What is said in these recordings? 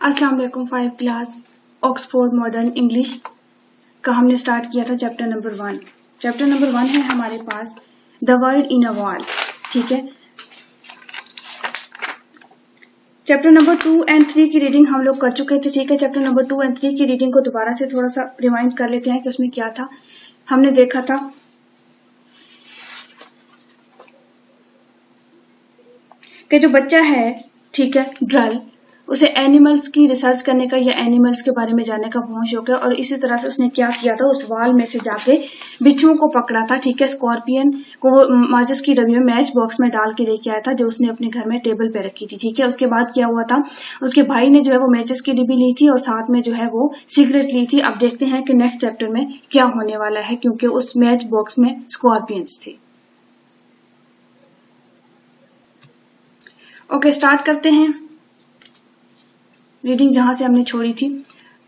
अस्सलाम वालेकुम। 5 class Oxford modern English का हमने स्टार्ट किया था चैप्टर नंबर 1। चैप्टर नंबर 1 है हमारे पास the word in a wall. ठीक है, चैप्टर नंबर 2 एंड 3 की रीडिंग हम लोग कर चुके थे। ठीक है, चैप्टर नंबर 2 एंड 3 की रीडिंग को दोबारा से थोड़ा सा रिवाइंड कर लेते हैं कि उसमें क्या था। हमने देखा था कि जो बच्चा है, ठीक है, ड्रल, उसे एनिमल्स की रिसर्च करने का या एनिमल्स के बारे में जानने का बहुत शौक है। और इसी तरह से उसने क्या किया था, उस वॉल में से जाके बिच्छुओं को पकड़ा था। ठीक है, स्कॉर्पियन को माचिस की डब्बी में मैच बॉक्स में डाल के लेके आया था, जो उसने अपने घर में टेबल पे रखी थी। ठीक है, उसके बाद क्या हुआ था, उसके भाई ने जो है वो मैचिस की डिब्बी ली थी और साथ में जो है वो सिगरेट ली थी। अब देखते हैं कि नेक्स्ट चैप्टर में क्या होने वाला है, क्योंकि उस मैच बॉक्स में स्कॉर्पियंस थे। ओके, स्टार्ट करते हैं रीडिंग जहां से हमने छोड़ी थी।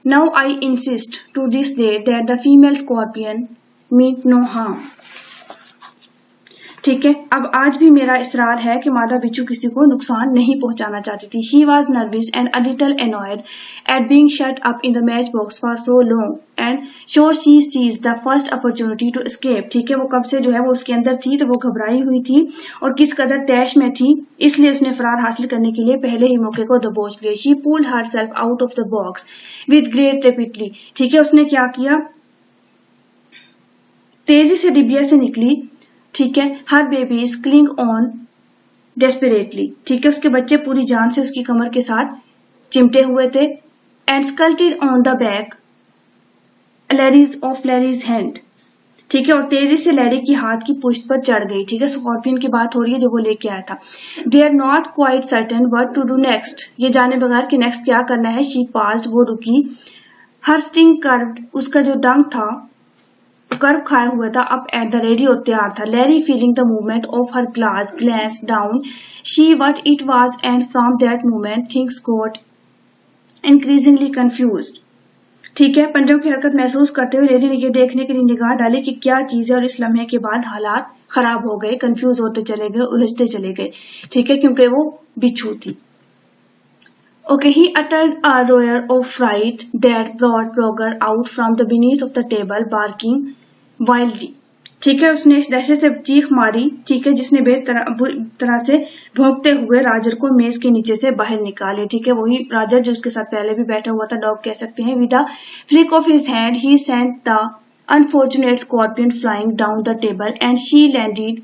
Now I insist to this day that the female scorpion meet no harm. ठीक है, अब आज भी मेरा इसरार है कि मादा बिच्छू किसी को नुकसान नहीं पहुंचाना चाहती थी। She was nervous and a little annoyed at being shut up in the match box for so long and so she seize the first opportunity to escape. ठीक है, वो कब से जो है वो उसके अंदर थी, तो वो घबराई हुई थी और किस कदर तैश में थी, इसलिए उसने फरार हासिल करने के लिए पहले ही मौके को दबोच लिया। She pulled herself out of the box with great rapidly. ठीक है, उसने क्या किया, तेजी से डिबिया से निकली। ठीक है, her baby is cling on desperately. ठीक है, उसके बच्चे पूरी जान से उसकी कमर के साथ चिमटे हुए थे। And scuttled on the back Larry's hand. ठीक है, और तेजी से लैरी की हाथ की पुष्ट पर चढ़ गई। ठीक है, स्कॉर्पियन की बात हो रही है जो वो लेके आया था। They are not quite certain what to do next. ये जाने बगैर कि नेक्स्ट क्या करना है। शी पास्ड, वो रुकी। हर स्टिंग कर्व्ड, उसका जो डंक था कर्व खाया हुआ था, अप एट द रेडी और तैयार था। Larry feeling the movement of her glance down she what it was and from that movement things got increasingly confused. ठीक है, पंजों की हरकत महसूस करते हुए लेडी ने ये देखने के लिए निगाह डाली कि क्या चीज है, और इस लम्हे के बाद हालात खराब हो गए, कंफ्यूज होते चले गए, उलझते चले गए। ठीक है, क्योंकि वो बिच्छू थी। Okay, he uttered a roar of fright that brought Roger out from the beneath of the table, barking wildly. ठीक है, उसने इस दहशत से चीख मारी। ठीक है, जिसने बुरी तरह से भौंकते हुए राजर को मेज के नीचे से बाहर निकाले। ठीक है, वही राजर जो उसके साथ पहले भी बैठा हुआ था, डॉग कह सकते हैं। With a flick of his hand he sent the unfortunate scorpion flying down the table and she landed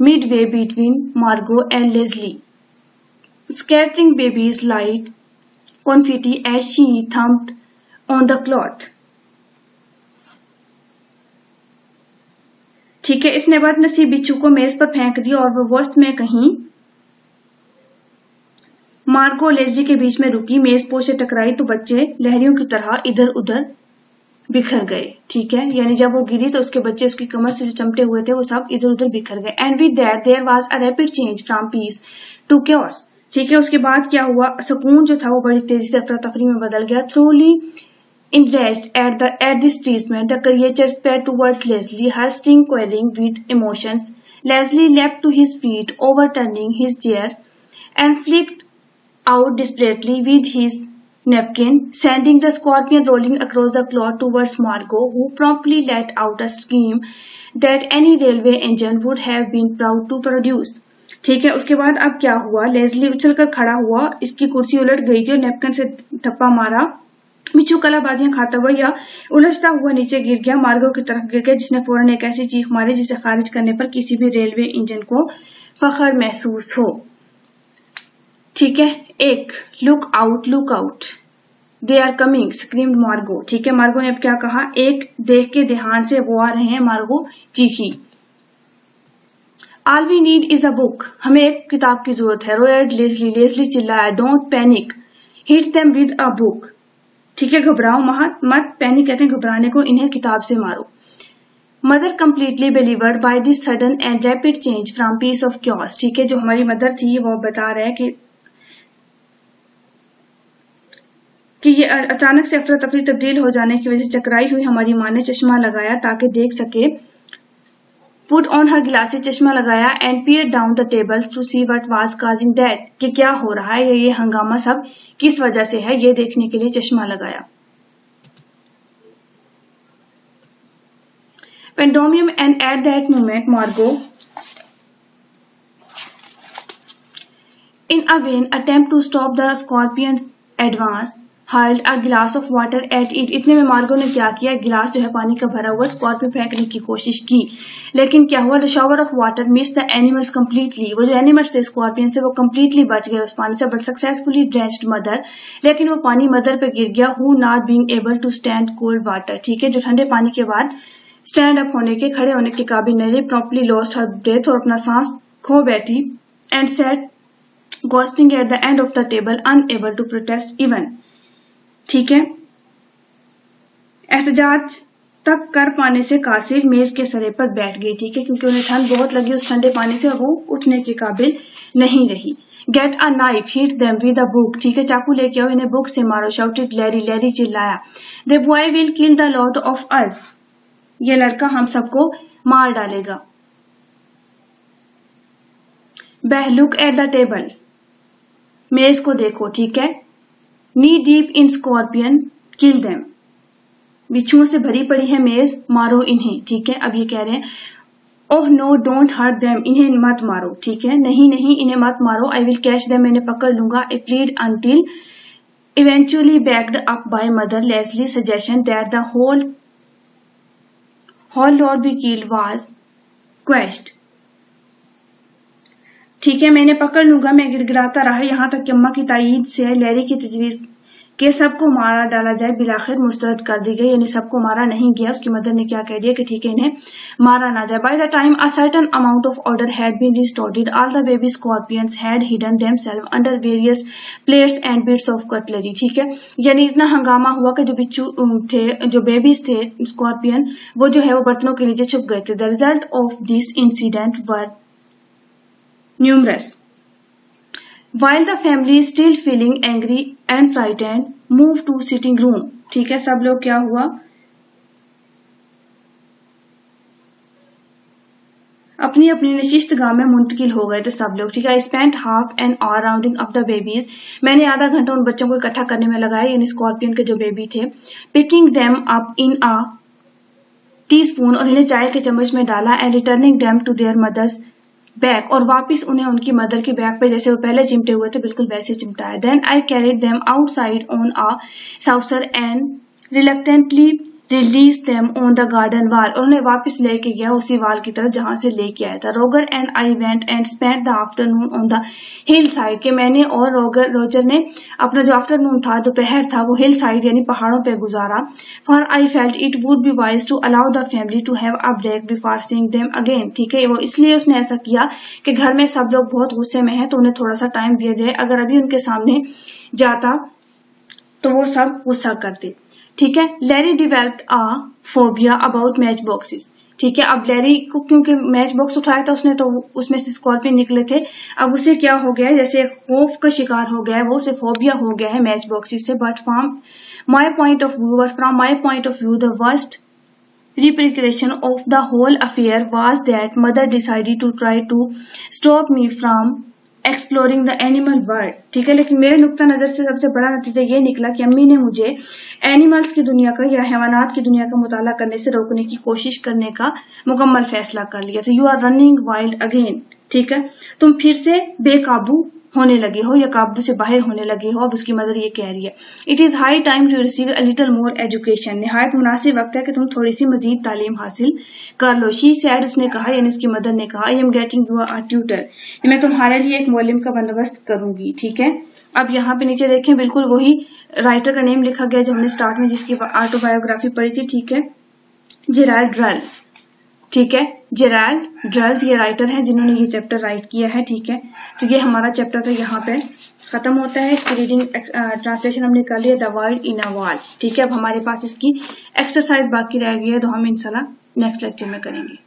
midway between Margo and Leslie, scattering baby's light confetti as she thumped on the cloth. ठीक है, इसने बदनसीब बिच्छू को मेज पर फेंक दिया और वो वस्त में कहीं मार्गो और लेस्ली के बीच में रुकी। मेज पोश से टकराई तो बच्चे लहरियों की तरह इधर उधर बिखर गए। ठीक है, यानी जब वो गिरी तो उसके बच्चे उसकी कमर से जो चमटे हुए थे वो सब इधर उधर बिखर गए। And with that there was a rapid change from peace to chaos. ठीक है, उसके बाद क्या हुआ, सुकून जो था वो बड़ी तेजी से अफरा तफरी में बदल गया। थ्रूली enraged at this treatment, the creature sped towards Leslie, her sting quelling with emotions. Leslie leapt to his feet, overturning his chair, and flicked out desperately with his napkin, sending the scorpion rolling across the cloth towards Margot, who promptly let out a scream that any railway engine would have been proud to produce. ठीक है, उसके बाद अब क्या हुआ, Leslie उछलकर खड़ा हुआ, इसकी कुर्सी उलट गई थी और नेपकिन से थप्पा मारा। बिच्छू कलाबाजियां खाता हुआ या उलझता हुआ नीचे गिर गया, मार्गो की तरफ गिर गया, जिसने फौरन एक ऐसी चीख मारी जिसे खारिज करने पर किसी भी रेलवे इंजन को फख्र महसूस हो। ठीक है, एक look out they are coming screamed Margo. ठीक है, मार्गो ने अब क्या कहा, एक देख के ध्यान से वो आ रहे हैं, मार्गो चीखी। All we need is a book, हमें एक किताब की जरूरत है। रोयड लेस्ली चिल्लाया। Don't panic, hit them with a book. ठीक है, घबराओ मत, पैनिक कहते हैं घबराने को, इन्हें किताब से मारो। Mother completely bewildered by this sudden and rapid change from peace of chaos। ठीक है, जो हमारी मदर थी वो बता रहे हैं कि ये अचानक से अफरा तफरी तब्दील हो जाने की वजह से चकराई हुई हमारी माँ ने चश्मा लगाया ताकि देख सके पुट ऑन हर ग्लासेस, चश्मा लगाया, and peered down the tables two see what was causing that, कि क्या हो रहा है, ये हंगामा सब किस वजह से है, ये देखने के लिए चश्मा लगाया। पेंडोमियम, एंड एट दैट मोमेंट मार्गो in a vain attempt to stop the scorpion's advance hurled a glass of water at it। इतने में मार्गो ने क्या किया, गिलास जो है पानी का भरा हुआ स्कॉर्पियन फेंकने की कोशिश की, लेकिन क्या हुआ, the shower of water miss the animals completely, वो जो एनिमल्स थे स्कॉर्पियन से वो कंप्लीटली बच गए उस पानी से, बट सक्सेसफुली ड्रेंच्ड मदर, लेकिन वो पानी मदर पे गिर गया, who not being able to stand cold water, ठीक है, जो ठंडे पानी के बाद स्टैंड अप होने के, खड़े होने के काबिल नहीं, प्रॉपर्ली लॉस्ट हर ब्रेथ, और अपना सांस खो बैठी, and set gossiping at the end of the table, unable to protest even, ठीक है। एहतजाज तक कर पाने से कासिर मेज के सरे पर बैठ गई, ठीक है, क्योंकि उन्हें ठंड बहुत लगी उस ठंडे पानी से और वो उठने के काबिल नहीं रही। Get a knife, hit them with a book, ठीक है, चाकू लेके आओ, इन्हें बुक से मारो, शाउटेड लैरी, लैरी चिल्लाया, the boy will kill the lot of us, ये लड़का हम सबको मार डालेगा। बह, लुक एट द टेबल, मेज को देखो, ठीक है, knee deep in scorpion, kill them, बिच्छुओं से भरी पड़ी है मेज, मारो इन्हें, ठीक है। अब ये कह रहे हैं, oh no don't hurt them, इन्हें मत मारो, ठीक है, नहीं नहीं इन्हें मत मारो, आई विल कैच देम, मैंने पकड़ लूंगा, I plead until eventually backed up by mother Leslie suggestion that the whole lord be killed was quashed, ठीक है, मैंने पकड़ लूंगा, मैं गिड़गिड़ाता रहा यहाँ तक कि अम्मा की तायीद से लैरी की तजवीज के सबको मारा डाला जाए बिलाखिर मुस्तरद कर दी गई, यानी सबको मारा नहीं गया, उसकी मदर ने क्या कह दिया कि ठीक है इन्हें मारा ना जाए। By the time a certain amount of order had been restored, all the baby scorpions had hidden themselves under various plates and bits of cutlery, ठीक है, यानी इतना हंगामा हुआ कि जो बिच्छू थे, जो बेबीज थे स्कॉर्पियन, वो जो है वो बर्तनों के नीचे छुप गए थे। The result of this incident were numerous. While the family still feeling angry and frightened, moved to sitting room, ठीक है, सब लोग क्या हुआ, अपनी अपनी नशिस्तगाह में मुंतकिल हो गए थे सब लोग, ठीक है। I spent half an hour rounding up the babies, मैंने आधा घंटा उन बच्चों को इकट्ठा करने में लगाया, यानी स्कॉर्पियन के जो बेबी थे, picking them up in a teaspoon, और इन्हें चाय के चम्मच में डाला, and returning them to their mothers back, और वापिस उन्हें उनकी मदर की बैक पे जैसे वो पहले चिमटे हुए थे बिल्कुल वैसे चिमटाया। Then I carried them outside on a saucer and reluctantly release them on the garden wall, और उन्हें वापस लेके गया उसी वाल की तरफ जहां से लेके आया था। रोगर and I went and spend the afternoon on the hill side, के मैंने और रोजर ने अपना जो आफ्टरनून था, दोपहर था, वो हिल साइड यानी पहाड़ों पे गुजारा। For I felt it would be wise to allow the family to have a break before seeing them again, ठीक है, वो इसलिए उसने ऐसा किया कि घर में सब लोग बहुत गुस्से में हैं तो उन्हें थोड़ा सा टाइम दिया जाए, अगर अभी उनके सामने जाता तो वो सब गुस्सा करते, ठीक है। Larry developed a phobia about match boxes, ठीक है, अब लैरी को क्योंकि मैच बॉक्स उठाया था उसने तो उसमें से स्कॉर्पियन निकले थे, अब उसे क्या हो गया है, जैसे खौफ का शिकार हो गया है, वो उसे फोबिया हो गया है मैच बॉक्सेस से। But from my point of view the worst repercussion of the whole affair was that mother decided to try to stop me from exploring the animal world, ठीक है, लेकिन मेरे नुक्ता नजर से सबसे बड़ा नतीजा ये निकला कि अम्मी ने मुझे एनिमल्स की दुनिया का या हैवानात की दुनिया का मुताला करने से रोकने की कोशिश करने का मुकम्मल फैसला कर लिया। तो you are running wild again, ठीक है, तुम फिर से बेकाबू होने लगे हो या काबू से बाहर होने लगे हो। अब उसकी मदर ये कह रही है, it is high time to receive a little more education, निहायत मुनासिब वक्त है कि तुम थोड़ी सी मजीद तालीम हासिल कर लो। शी सैड, उसने कहा, यानी उसकी मदर ने कहा, I am getting you a tutor, मैं तुम्हारे लिए एक मौलिम का बंदोबस्त करूंगी, ठीक है। अब यहाँ पे नीचे देखें बिल्कुल वही राइटर का नेम लिखा गया जो हमने स्टार्ट में जिसकी ऑटोबायोग्राफी पढ़ी थी, ठीक है, जेराल्ड रल, ठीक है, जेराल्ड ड्रल्स ये राइटर हैं जिन्होंने ये चैप्टर राइट किया है, ठीक है। तो ये हमारा चैप्टर तो यहाँ पे खत्म होता है। इसकी रीडिंग ट्रांसलेशन हमने कर लिया, the world in a wall, ठीक है। अब हमारे पास इसकी एक्सरसाइज बाकी रह गई है तो हम इंशाल्लाह नेक्स्ट लेक्चर में करेंगे।